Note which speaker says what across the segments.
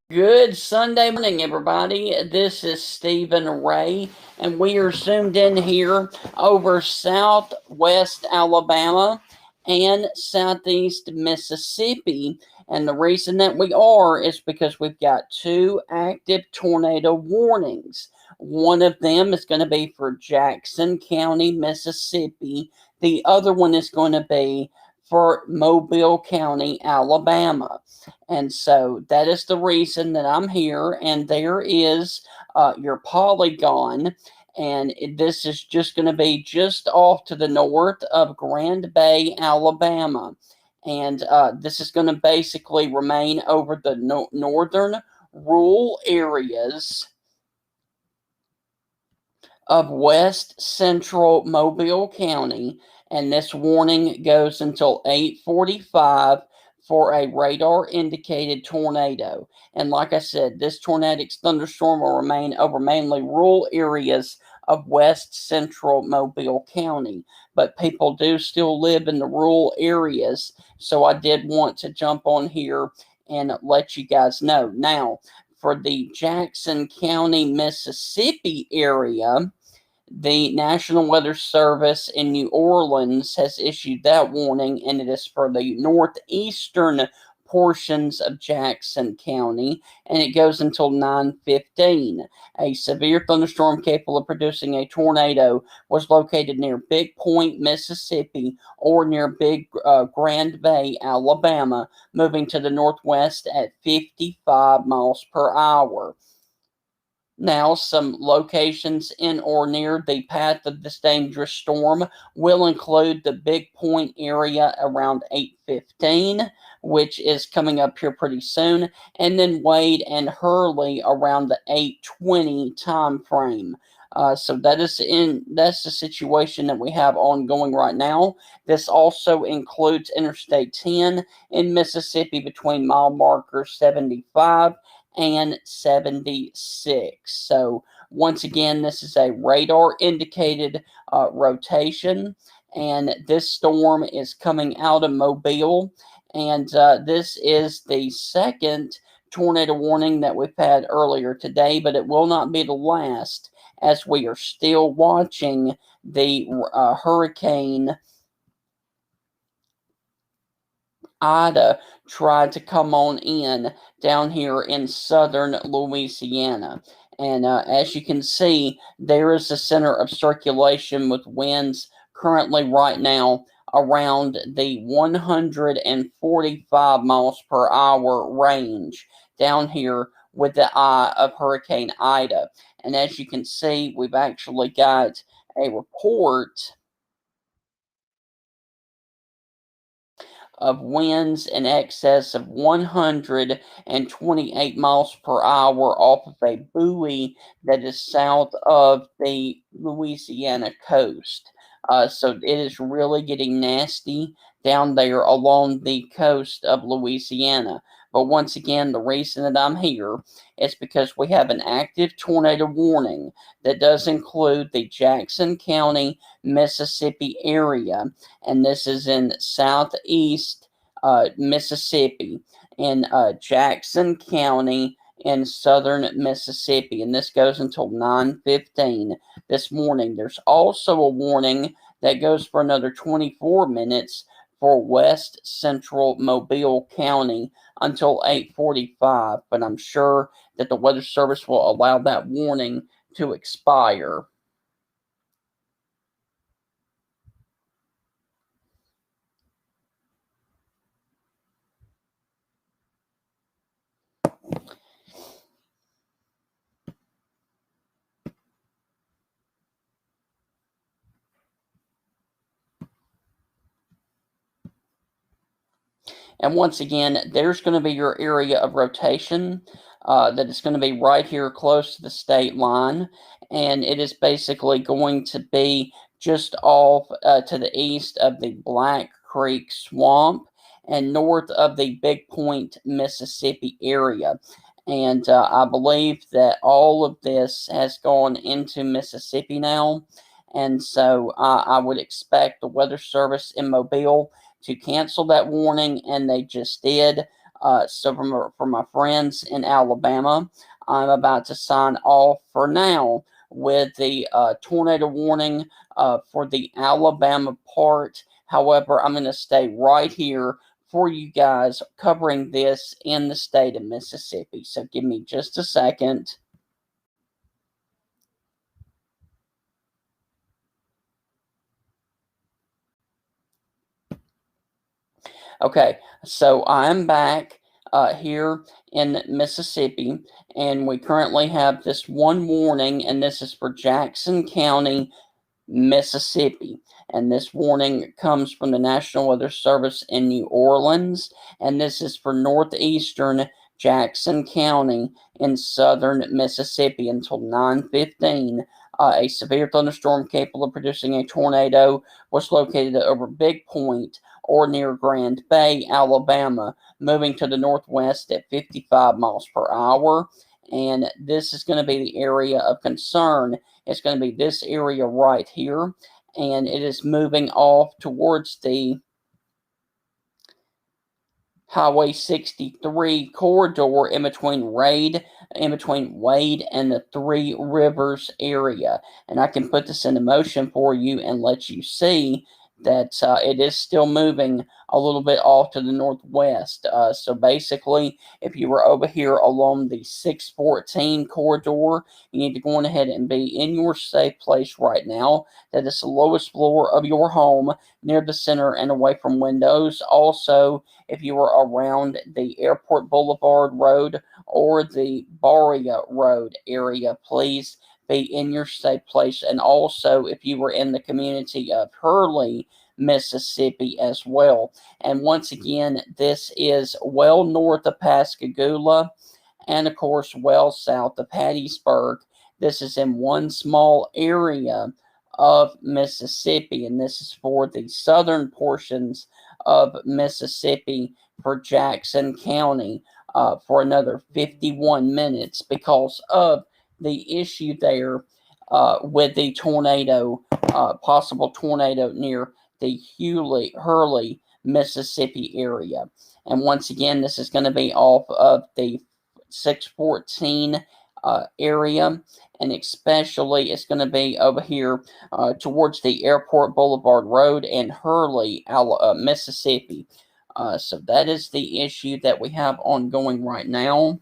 Speaker 1: Good Sunday morning, everybody. This is Stephen Ray, and we are zoomed in here over southwest Alabama and southeast Mississippi. And the reason that we are is because we've got two active tornado warnings. One of them is going to be for Jackson County, Mississippi. The other one is going to be for Mobile County, Alabama. And so that is the reason that I'm here. And there is your polygon. And this is just going to be just off to the north of Grand Bay, Alabama. And this is going to basically remain over the northern rural areas of west central Mobile County, and this warning goes until 8:45 for a radar indicated tornado. And like I said, this tornadic thunderstorm will remain over mainly rural areas of west central Mobile County, but people do still live in the rural areas, so I did want to jump on here and let you guys know. Now, for the Jackson County, Mississippi area, the National Weather Service in New Orleans has issued that warning, and it is for the northeastern portions of Jackson County, and it goes until 9:15. A severe thunderstorm capable of producing a tornado was located near Big Point, Mississippi, or near Big Grand Bay, Alabama, moving to the northwest at 55 miles per hour. Now, some locations in or near the path of this dangerous storm will include the Big Point area around 8:15, which is coming up here pretty soon, and then Wade and Hurley around the 8:20 time frame. So that's the situation that we have ongoing right now. This also includes Interstate 10 in Mississippi between mile marker 75 and 76. So, once again, this is a radar indicated rotation, and this storm is coming out of Mobile. And this is the second tornado warning that we've had earlier today, but it will not be the last, as we are still watching the hurricane Ida tried to come on in down here in southern Louisiana. And as you can see, there is the center of circulation with winds currently right now around the 145 miles per hour range down here with the eye of Hurricane Ida. And as you can see, we've actually got a report of winds in excess of 128 miles per hour off of a buoy that is south of the Louisiana coast. So it is really getting nasty down there along the coast of Louisiana. But once again, the reason that I'm here is because we have an active tornado warning that does include the Jackson County, Mississippi area, and this is in southeast Mississippi, in Jackson County in southern Mississippi, and this goes until 9:15 this morning. There's also a warning that goes for another 24 minutes for west central Mobile County until 8:45, but I'm sure that the Weather Service will allow that warning to expire. And once again, there's going to be your area of rotation that is going to be right here close to the state line. And it is basically going to be just off to the east of the Black Creek Swamp and north of the Big Point, Mississippi area. And I believe that all of this has gone into Mississippi now. And so I would expect the Weather Service in Mobile to cancel that warning, and they just did. So for my friends in Alabama, I'm about to sign off for now with the tornado warning for the Alabama part. However, I'm going to stay right here for you guys covering this in the state of Mississippi. So give me just a second. Okay, so I'm back here in Mississippi, and we currently have this one warning, and this is for Jackson County, Mississippi. And this warning comes from the National Weather Service in New Orleans, and this is for northeastern Jackson County in southern Mississippi until 9:15. A severe thunderstorm capable of producing a tornado was located over Big Point or near Grand Bay, Alabama, moving to the northwest at 55 miles per hour. And this is going to be the area of concern. It's going to be this area right here, and it is moving off towards the Highway 63 corridor in between Wade and the Three Rivers area. And I can put this into motion for you and let you see that it is still moving a little bit off to the northwest. So basically, if you were over here along the 614 corridor, you need to go on ahead and be in your safe place right now. That is the lowest floor of your home, near the center and away from windows. Also, if you were around the Airport Boulevard Road or the Baria Road area, please be in your safe place. And also, if you were in the community of Hurley, Mississippi as well. And once again, this is well north of Pascagoula and, of course, well south of Hattiesburg. This is in one small area of Mississippi, and this is for the southern portions of Mississippi for Jackson County for another 51 minutes because of the issue there with the tornado, possible tornado near the Hurley, Mississippi area. And once again, this is going to be off of the 614 area, and especially it's going to be over here towards the Airport Boulevard Road and Hurley, Mississippi. So that is the issue that we have ongoing right now.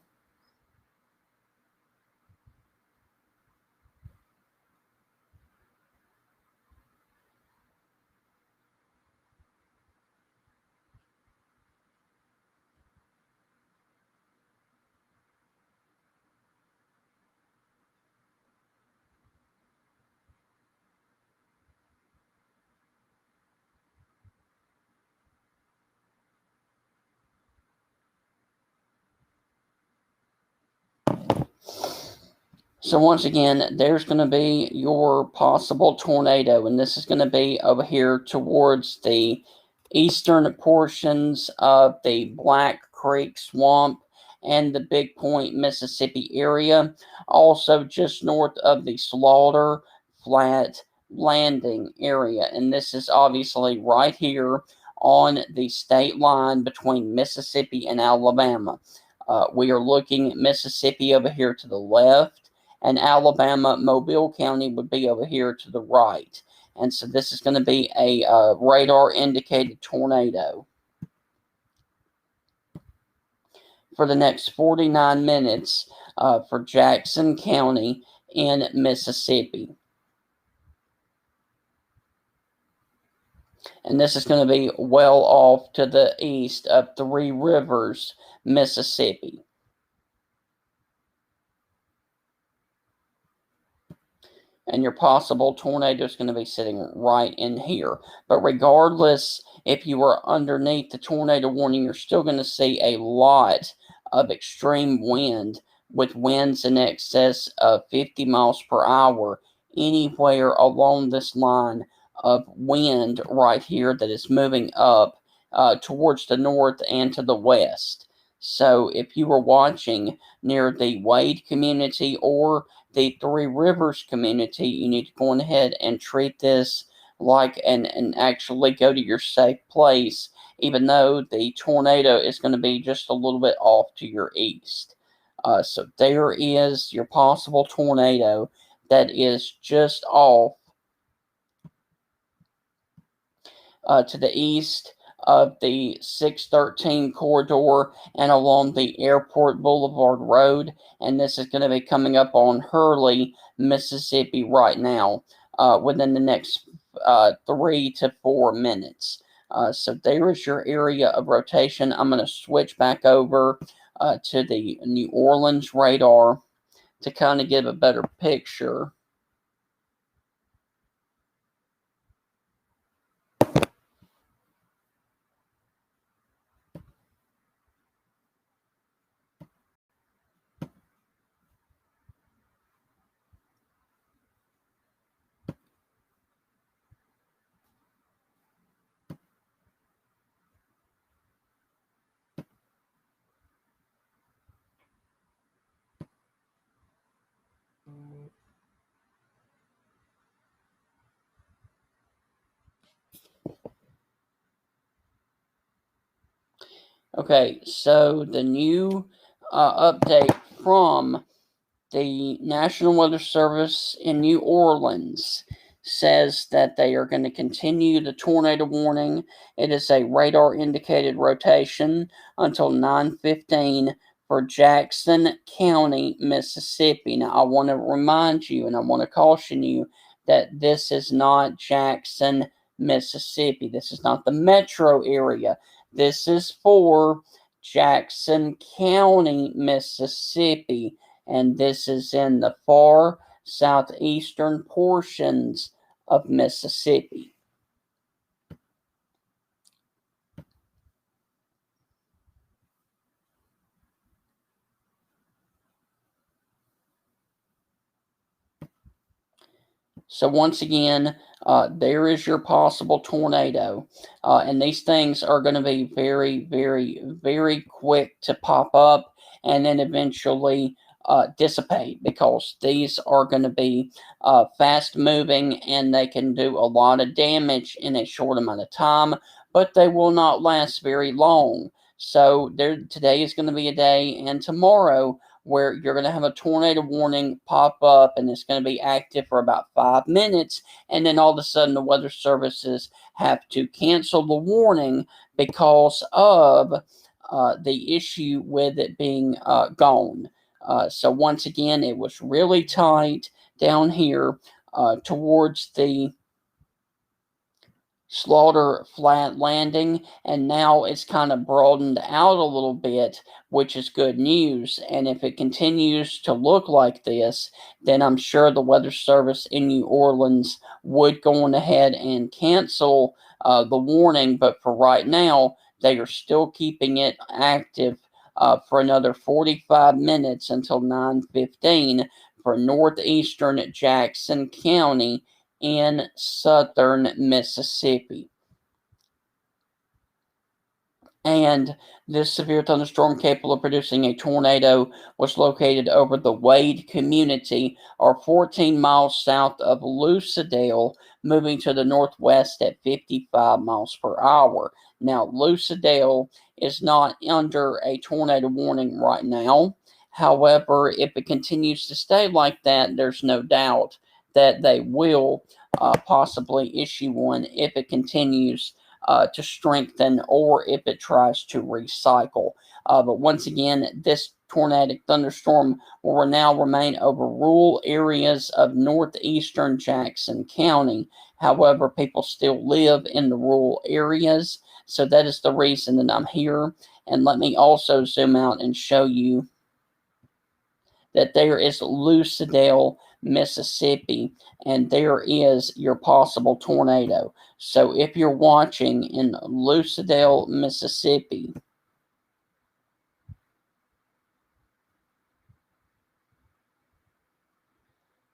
Speaker 1: So once again, there's going to be your possible tornado, and this is going to be over here towards the eastern portions of the Black Creek Swamp and the Big Point, Mississippi area. Also just north of the Slaughter Flat Landing area, and this is obviously right here on the state line between Mississippi and Alabama. We are looking at Mississippi over here to the left, and Alabama, Mobile County would be over here to the right. And so this is going to be a radar indicated tornado for the next 49 minutes for Jackson County in Mississippi. And this is going to be well off to the east of Three Rivers, Mississippi. And your possible tornado is going to be sitting right in here. But regardless, if you are underneath the tornado warning, you're still going to see a lot of extreme wind with winds in excess of 50 miles per hour anywhere along this line of wind right here that is moving up towards the north and to the west. So if you were watching near the Wade community or the Three Rivers community, you need to go ahead and treat this like and actually go to your safe place even though the tornado is going to be just a little bit off to your east. So there is your possible tornado that is just off to the east of the 613 corridor and along the Airport Boulevard Road. And this is going to be coming up on Hurley, Mississippi right now within the next 3 to 4 minutes. So there is your area of rotation. I'm going to switch back over to the New Orleans radar to kind of give a better picture. Okay, so the new update from the National Weather Service in New Orleans says that they are going to continue the tornado warning. It is a radar indicated rotation until 9:15 for Jackson County, Mississippi. Now, I want to remind you and I want to caution you that this is not Jackson, Mississippi. This is not the metro area. This is for Jackson County, Mississippi, and this is in the far southeastern portions of Mississippi. So once again, there is your possible tornado. And these things are going to be very, very, very quick to pop up and then eventually dissipate, because these are going to be fast moving and they can do a lot of damage in a short amount of time, but they will not last very long. So today is going to be a day, and tomorrow where you're going to have a tornado warning pop up and it's going to be active for about 5 minutes, and then all of a sudden the weather services have to cancel the warning because of the issue with it being gone. So once again, it was really tight down here towards the Slaughter Flat Landing, and now it's kind of broadened out a little bit, which is good news. And if it continues to look like this, then I'm sure the Weather Service in New Orleans would go on ahead and cancel the warning. But for right now, they are still keeping it active for another 45 minutes until 9:15 for northeastern Jackson County in southern Mississippi. And this severe thunderstorm capable of producing a tornado was located over the Wade community, or 14 miles south of Lucedale, moving to the northwest at 55 miles per hour. Now, Lucedale is not under a tornado warning right now. However, if it continues to stay like that, there's no doubt that they will possibly issue one if it continues to strengthen or if it tries to recycle. But once again, this tornadic thunderstorm will now remain over rural areas of northeastern Jackson County. However, people still live in the rural areas, so that is the reason that I'm here. And let me also zoom out and show you that there is Lucedale, Mississippi, and there is your possible tornado. So if you're watching in Lucedale, Mississippi,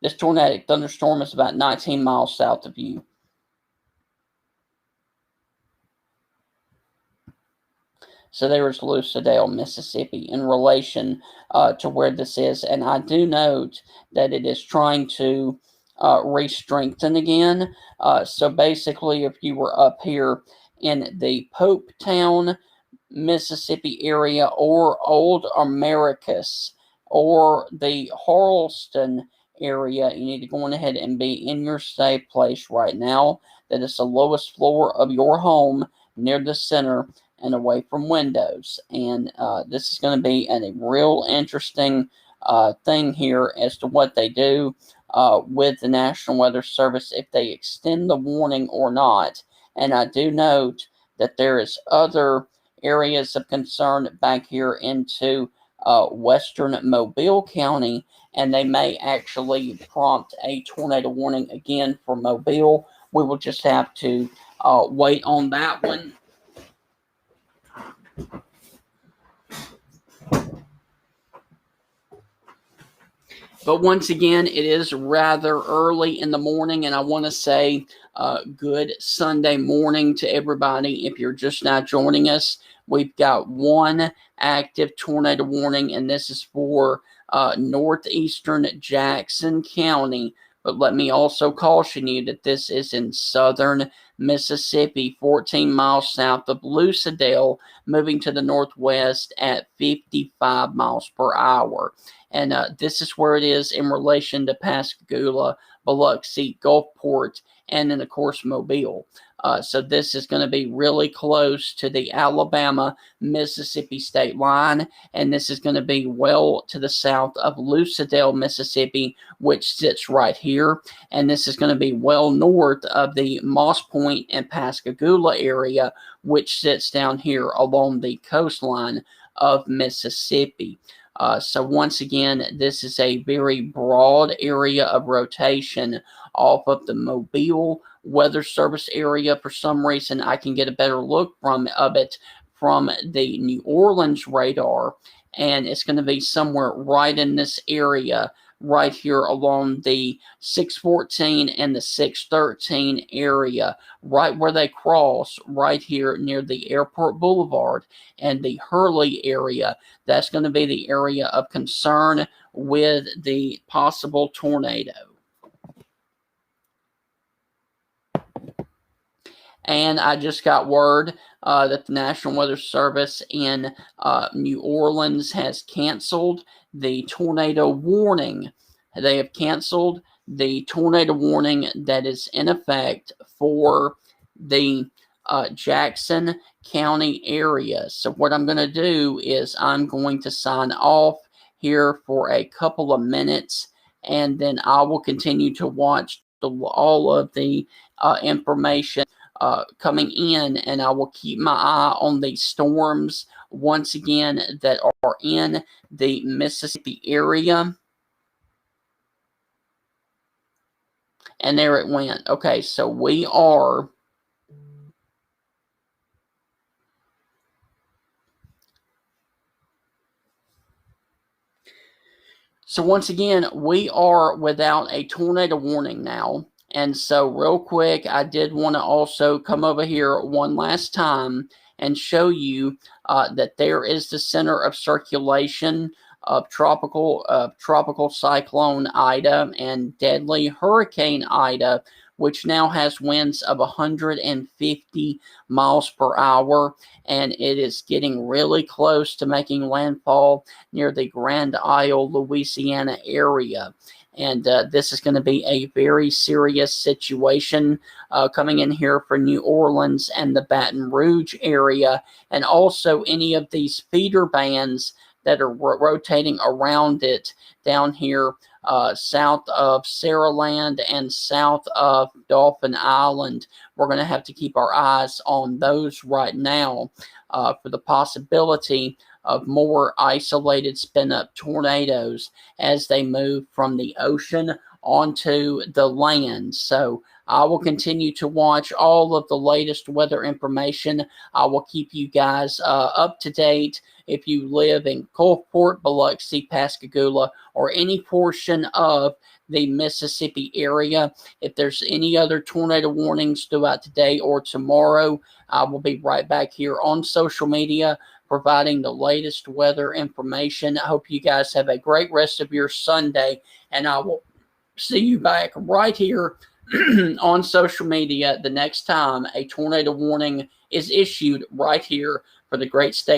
Speaker 1: this tornadic thunderstorm is about 19 miles south of you. So there is Lucedale, Mississippi, in relation to where this is. And I do note that it is trying to re-strengthen again. So basically, if you were up here in the Popetown, Mississippi area, or Old Americus, or the Harleston area, you need to go on ahead and be in your safe place right now. That is the lowest floor of your home, near the center and away from windows. And this is going to be a real interesting thing here as to what they do with the National Weather Service, if they extend the warning or not. And I do note that there is other areas of concern back here into western Mobile County, and they may actually prompt a tornado warning again for Mobile. We will just have to wait on that one. But once again, it is rather early in the morning, and I want to say good Sunday morning to everybody. If you're just now joining us, we've got one active tornado warning, and this is for northeastern Jackson County. But let me also caution you that this is in southern Mississippi, 14 miles south of Lucedale, moving to the northwest at 55 miles per hour. And this is where it is in relation to Pascagoula, Biloxi, Gulfport, and then, of course, Mobile. So this is going to be really close to the Alabama-Mississippi state line, and this is going to be well to the south of Lucedale, Mississippi, which sits right here. And this is going to be well north of the Moss Point and Pascagoula area, which sits down here along the coastline of Mississippi. So once again, this is a very broad area of rotation off of the Mobile Weather Service area. For some reason, I can get a better look of it from the New Orleans radar, and it's going to be somewhere right in this area, right here along the 614 and the 613 area, right where they cross, right here near the Airport Boulevard and the Hurley area. That's going to be the area of concern with the possible tornado. And I just got word that the National Weather Service in New Orleans has canceled the tornado warning. They have canceled the tornado warning that is in effect for the Jackson County area. So what I'm going to do is I'm going to sign off here for a couple of minutes, and then I will continue to watch all of the information coming in, and I will keep my eye on the storms once again that are in the Mississippi area. And there it went. Okay, so we are once again, we are without a tornado warning now. And so real quick, I did want to also come over here one last time and show you that there is the center of circulation of tropical cyclone Ida and deadly Hurricane Ida, which now has winds of 150 miles per hour, and it is getting really close to making landfall near the Grand Isle, Louisiana area. And this is going to be a very serious situation coming in here for New Orleans and the Baton Rouge area, and also any of these feeder bands that are rotating around it down here south of Saraland and south of Dauphin Island. We're going to have to keep our eyes on those right now for the possibility of more isolated spin-up tornadoes as they move from the ocean onto the land. So I will continue to watch all of the latest weather information. I will keep you guys up to date. If you live in Gulfport, Biloxi, Pascagoula, or any portion of the Mississippi area, if there's any other tornado warnings throughout today or tomorrow, I will be right back here on social media providing the latest weather information. I hope you guys have a great rest of your Sunday, and I will see you back right here on social media the next time a tornado warning is issued right here for the great state